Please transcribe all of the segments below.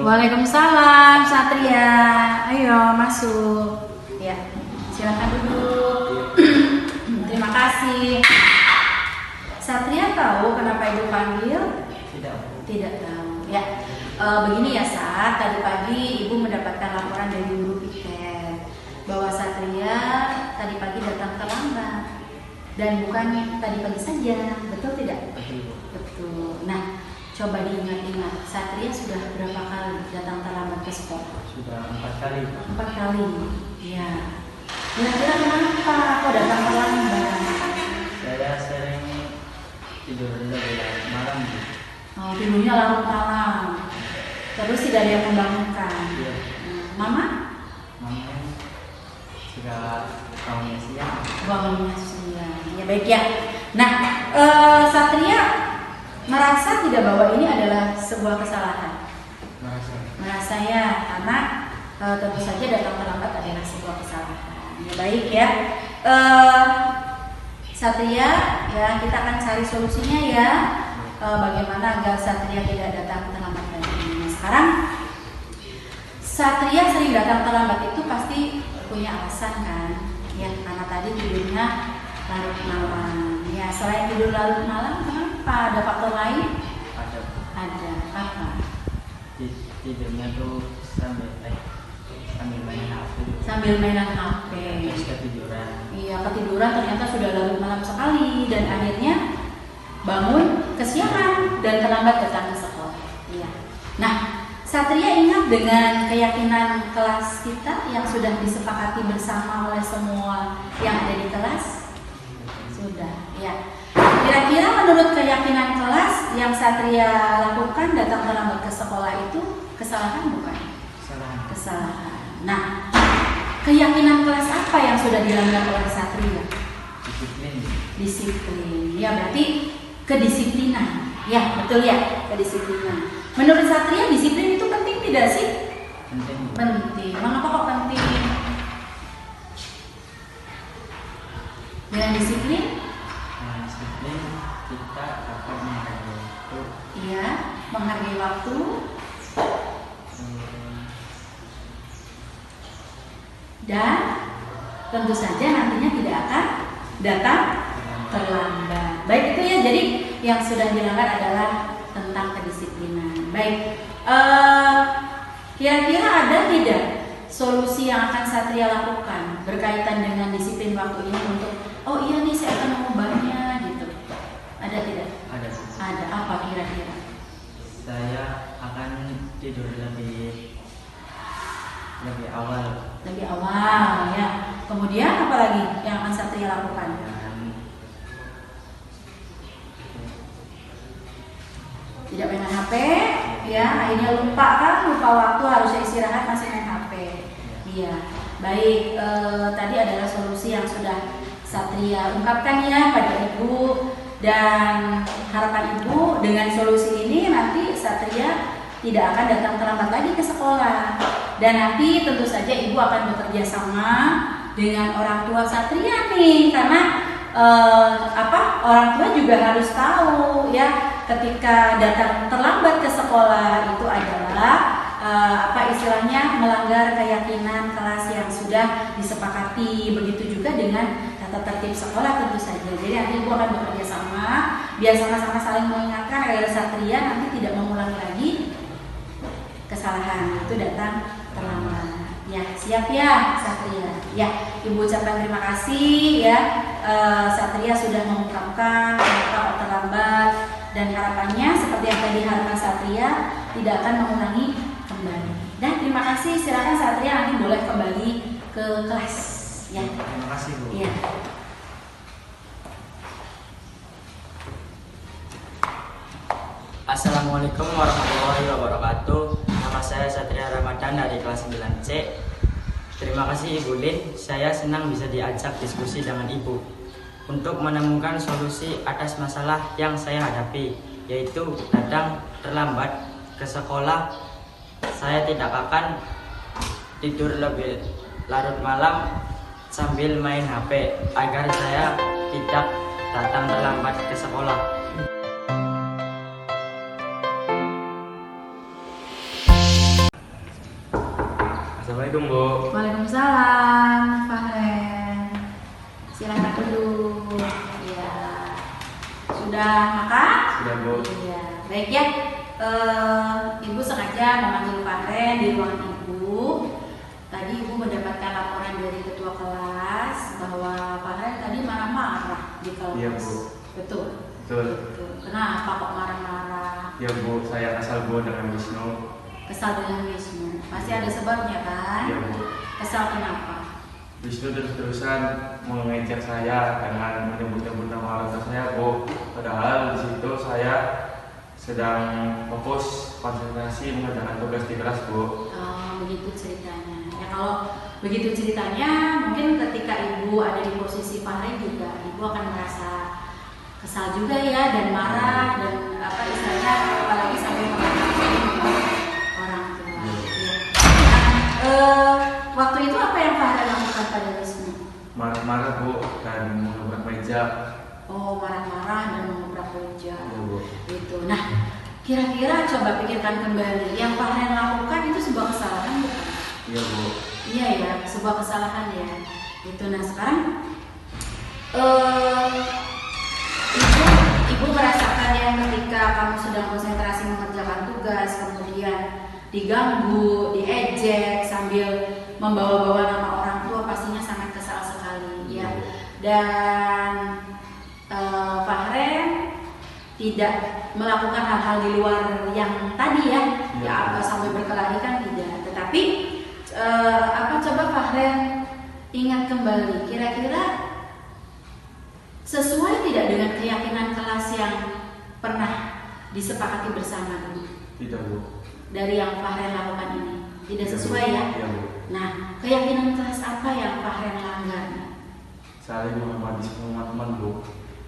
Waalaikumsalam, Satria. Ayo masuk. Ya, silakan duduk. Terima kasih. Satria tahu kenapa Ibu panggil? Tidak tahu. Ya, begini ya Sat. Tadi pagi Ibu mendapatkan laporan dari guru piket bahwa Satria tadi pagi datang terlambat dan bukan tadi pagi saja. Betul tidak? Betul. Nah, coba diingat-ingat, Satria sudah berapa kali datang terlambat ke sekolah? Sudah 4 kali. 4 kali. Ya. Kira-kira kenapa kok datang terlambat? Saya sering tidur lebih malam. Oh, tidurnya larut malam. Terus tidak ada yang membangunkan. Iya. Mama? Mama juga bangunnya siang. Bangunnya siang. Ya baik ya. Nah, Satria merasa tidak bahwa ini adalah sebuah kesalahan. Merasa ya, karena tentu saja datang terlambat adalah sebuah kesalahan. Ya baik ya. Satria, ya kita akan cari solusinya ya. Bagaimana agar Satria tidak datang terlambat lagi. Nah, sekarang Satria sering datang terlambat itu pasti punya alasan kan? Ya, karena tadi tidurnya larut malam. Ya, selain tidur larut malam, kenapa? Ada faktor lain? Ada. Ada. Apa? Tidurnya tuh sambil main HP. Sambil mainan HP. Terus ketiduran. Iya, ketiduran ternyata sudah larut malam sekali dan akhirnya bangun kesiangan dan terlambat datang ke sekolah. Iya. Nah, Satria ingat dengan keyakinan kelas kita yang sudah disepakati bersama oleh semua yang ada di kelas? Sudah, ya. Kira-kira menurut keyakinan kelas yang Satria lakukan datang terlambat ke sekolah itu kesalahan bukan? Kesalahan. Nah, keyakinan kelas apa yang sudah dilanggar oleh Satria? Disiplin. Ya, berarti kedisiplinan. Ya, betul ya, kedisiplinan. Menurut Satria, disiplin itu penting tidak sih? Penting. Penting. Mengapa kok penting? Dengan disiplin? Disiplin kita dapat menghargai waktu. Iya, menghargai waktu. Dan tentu saja nantinya tidak akan datang terlambat. Baik itu ya, jadi yang sudah dilanggar adalah tentang kedisiplinan. Baik, kira-kira ada tidak solusi yang akan Satria lakukan berkaitan dengan disiplin waktu ini untuk oh iya nih saya akan mengubahnya gitu? Ada tidak? Ada. Ada. Apa kira-kira? Saya akan tidur lebih awal. Lebih awal ya. Kemudian apa lagi yang akan Satria lakukan? Tidak main HP, ya akhirnya lupa waktu harusnya istirahat masih main HP. Iya, baik. Tadi adalah solusi yang sudah Satria ungkapkan ya pada Ibu, dan harapan Ibu dengan solusi ini nanti Satria tidak akan datang terlambat lagi ke sekolah, dan nanti tentu saja Ibu akan bekerja sama dengan orang tua Satria nih, karena orang tua juga harus tahu ya ketika datang terlambat ke sekolah itu adalah istilahnya melanggar keyakinan kelas yang sudah disepakati. Begitu juga dengan tata tertib sekolah tentu saja. Jadi nanti Ibu akan bekerja sama biar sama-sama saling mengingatkan agar Satria nanti tidak mengulangi lagi kesalahan itu datang terlambat. Ya, siap ya Satria. Ya, Ibu ucapkan terima kasih ya. Satria sudah mengungkapkan kenapa terlambat, dan harapannya seperti yang tadi harapan Satria tidak akan mengulangi kembali. Dan terima kasih, silakan Satria nanti boleh kembali ke kelas ya. Terima kasih Bu. Ya. Assalamualaikum warahmatullahi wabarakatuh. Nama saya Satria Ramadan dari kelas 9C. Terima kasih Ibu Lin, saya senang bisa diajak diskusi dengan Ibu untuk menemukan solusi atas masalah yang saya hadapi, yaitu datang terlambat ke sekolah. Saya tidak akan tidur lebih larut malam sambil main HP agar saya tidak datang terlambat ke sekolah. Assalamualaikum, Bu. Waalaikumsalam, Fahren. Silakan dulu. Ya, sudah makan? Sudah, Bu. Iya, baik ya. Ibu sengaja memanggil Fahren di ruangan Ibu. Tadi Ibu mendapatkan laporan dari ketua kelas bahwa Fahren tadi marah-marah di kelas. Iya, Bu. Betul. Betul. Betul. Kenapa kok marah-marah? Ya, Bu, saya kesal, Bu, dengan Wisnu. Kesal dengan Wisnu. Pasti ada sebabnya kan? Iya, Bu. Kesal kenapa? Wisnu terus-terusan mengejek saya dengan menyebut-nyebut nama orang tua saya, Bu. Padahal di situ saya sedang fokus konsentrasi mengerjakan tugas di kelas, Bu. Oh, begitu ceritanya. Ya kalau begitu ceritanya, mungkin ketika Ibu ada di posisi Fahren juga, Ibu akan merasa kesal juga ya dan marah dan apa istilahnya apalagi sampai mengatakan orang tua. Ya. Nah, waktu itu apa yang Fahren lakukan pada Wisnu? Marah-marah, Bu, dan mengebrak meja. Oh, marah-marah dan mengebrak meja. Iya, Bu. Itu. Nah, kira-kira coba pikirkan kembali, yang Fahren lakukan itu sebuah kesalahan bukan? Iya, Bu. Iya ya, sebuah kesalahan ya. Itu. Nah sekarang ibu merasakan ya ketika kamu sedang konsentrasi mengerjakan tugas, kemudian diganggu, diejek sambil membawa-bawa nama orang tua, pastinya sangat kesal sekali ya. Dan Fahren tidak melakukan hal-hal di luar yang tadi ya, ya apa sampai berkelahi kan tidak. Tetapi coba Fahren ingat kembali, kira-kira sesuai tidak dengan keyakinan kelas yang pernah disepakati bersama dulu? Tidak, Bu. Dari yang Fahren lakukan ini tidak sesuai ya? Iya, Bu. Nah, keyakinan kelas apa yang Fahren langgar? Saling menghormati semua teman, Bu.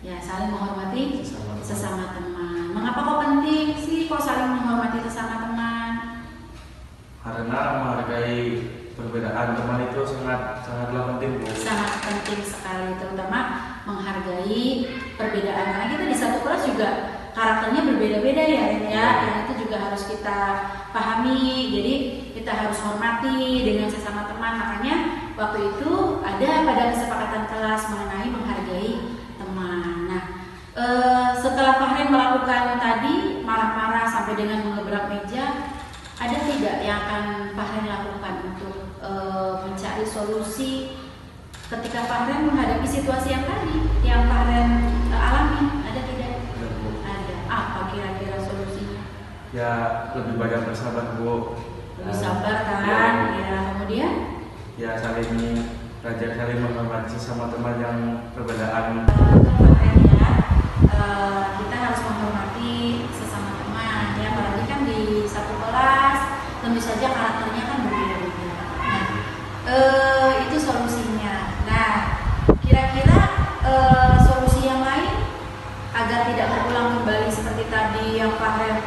Ya, saling menghormati Sesama teman. sesama teman. Mengapa kok penting sih kok saling menghormati sesama teman? Karena menghargai perbedaan teman itu sangatlah penting, Bu. Sangat penting sekali, terutama menghargai perbedaan, karena kita di satu kelas juga karakternya berbeda-beda ya Ren ya, yang itu juga harus kita pahami. Jadi kita harus hormati dengan sesama teman. Makanya waktu itu ada pada kesepakatan kelas mengenai menghargai teman. Nah, setelah Fahren melakukan tadi marah-marah sampai dengan mengebrak meja, ada tidak yang akan Fahren lakukan untuk mencari solusi ketika Fahren menghadapi situasi yang tadi yang Fahren alami? Ada tidak? Ada, Bu. Ada. Apa kira-kira solusinya? Ya, lebih banyak bersabar, Bu. Lebih sabar kan? Ya. Ya, kemudian Ya, belajar saling menghormati sama teman yang perbedaan. Fahren ya, kita harus menghormati sesama teman ya, apalagi kan di satu kelas tentu saja karakternya kan berbeda-beda. Nah, itu solusinya. Nah, kira-kira solusi yang lain agar tidak berulang kembali seperti tadi yang Fahren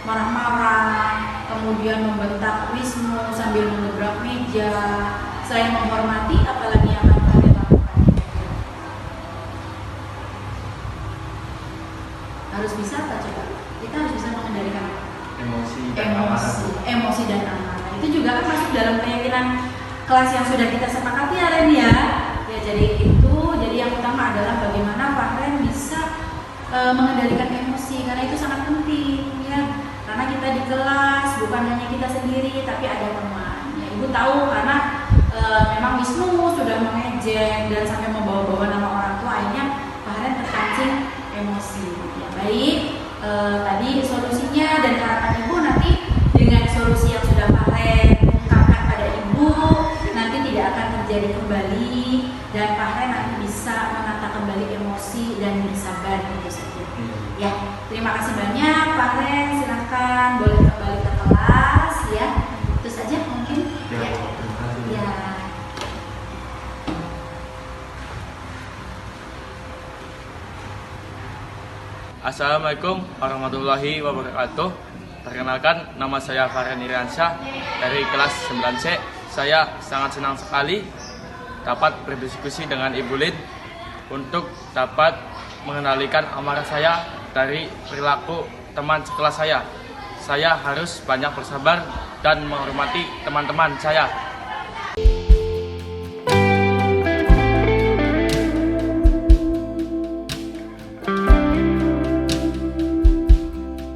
marah-marah, kemudian membentak Wisnu sambil mengebrak meja, selain menghormati, apalagi yang akan Fahren lakukan? Harus bisa apa coba? Kita harus bisa mengendalikan emosi dan amarah. Itu juga kan masuk dalam keyakinan kelas yang sudah kita sepakati ya Ren ya. Ya jadi yang utama adalah bagaimana Fahren bisa mengendalikan emosi, karena itu sangat penting ya. Karena kita di kelas bukan hanya kita sendiri tapi ada teman. Ya Ibu tahu karena memang Wisnu sudah mengejek dan sampai membawa-bawa nama orang tua, akhirnya Fahren terpancing emosi. Ya baik, tadi solusinya dan harapan Ibu nanti dengan solusi yang sudah Fahren ungkapkan pada Ibu nanti tidak akan terjadi kembali dan Fahren nanti bisa menata kembali emosi dan bersabar tentu saja. Ya, terima kasih banyak Fahren, silahkan boleh kembali ke kelas ya. Itu saja mungkin. Ya, terima kasih. Ya. Assalamualaikum warahmatullahi wabarakatuh. Perkenalkan, nama saya Fahren Iriansyah dari kelas 9C. Saya sangat senang sekali dapat berdiskusi dengan Ibu Lin untuk dapat mengendalikan amarah saya dari perilaku teman sekelas saya. Saya harus banyak bersabar dan menghormati teman-teman saya.